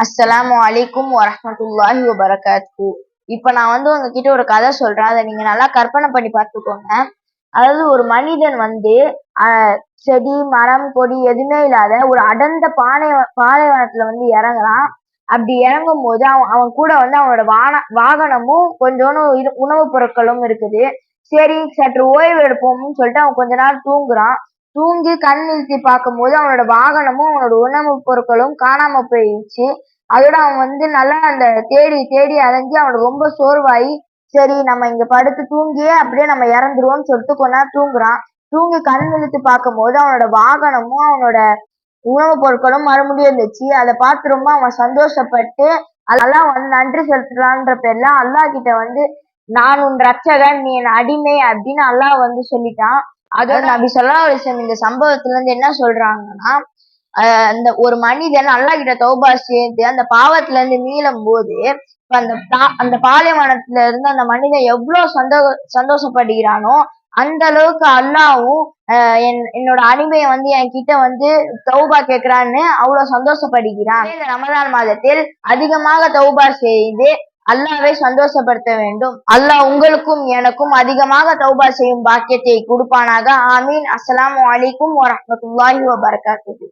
அஸ்ஸலாமு அலைக்கும் வரஹ்மத்துல்லாஹி வபரகாத்து. இப்ப நான் உங்ககிட்ட ஒரு கதை சொல்றேன். அதை நீங்க நல்லா கற்பனை பண்ணி பார்த்துக்கோங்க. அதாவது ஒரு மனிதன் செடி, மரம், கொடி எதுவுமே இல்லாத ஒரு அடர்ந்த பாலைவனத்துல இறங்குறான். அப்படி இறங்கும் போது அவன் அவன் கூட அவனோட வாகனமும் கொஞ்சோண்டு உணவுப் பொருட்களும் இருக்குது. சரி, சற்று ஓய்வு எடுப்போம்னு சொல்லிட்டு அவன் கொஞ்ச நேரம் தூங்குறான். தூங்கி கண் விழித்து பார்க்கும்போது அவனோட வாகனமும் அவனோட உணவுப் பொருட்களும் காணாம போயிடுச்சு. அதோட அவன் நல்லா அந்த தேடி தேடி அலைஞ்சு அவனுக்கு ரொம்ப சோர்வாயி, சரி நம்ம இங்க படுத்து தூங்கியே அப்படியே நம்ம இறந்துருவோம்னு சொல்லிட்டு கொஞ்ச நேரம் தூங்குறான். தூங்கி கண் விழித்து பார்க்கும்போது அவனோட வாகனமும் அவனோட உணவுப் பொருட்களும் மறுபடியும் இருந்துச்சு. அதை பார்த்து ரொம்ப அவன் சந்தோஷப்பட்டு அல்லாஹ் நன்றி செலுத்தலான்ற பேர்ல அல்லாஹ் கிட்ட நான் உன் ரட்சகன், நீ என் அடிமை அப்படின்னு அல்லாஹ் சொல்லிட்டான். அதோட நபி ஸல்லல்லாஹு அலைஹி வஸல்லம் இந்த சம்பவத்துல இருந்து என்ன சொல்றாங்கன்னா, அந்த ஒரு மனிதன் அல்லாஹ் கிட்ட தௌபா செய்து அந்த பாவத்துல இருந்து மீளும் போது அந்த பாலைவனத்துல இருந்து அந்த மனிதன் எவ்வளவு சந்தோஷப்படுகிறானோ அந்த அளவுக்கு அல்லாவும் என்னோட அடிமையை என்கிட்ட தௌபா கேட்கிறான்னு அவ்வளவு சந்தோஷப்படுகிறான். இந்த ரமலான் மாதத்தில் அதிகமாக தௌபா செய்து அல்லாவை சந்தோஷப்படுத்த வேண்டும். அல்லாஹ் உங்களுக்கும் எனக்கும் அதிகமாக தௌபா செய்யும் பாக்கியத்தை கொடுப்பானாக. ஆமீன். அஸ்ஸலாமு அலைக்கும் வரஹ்மத்துல்லாஹி வபரகாத்துஹு.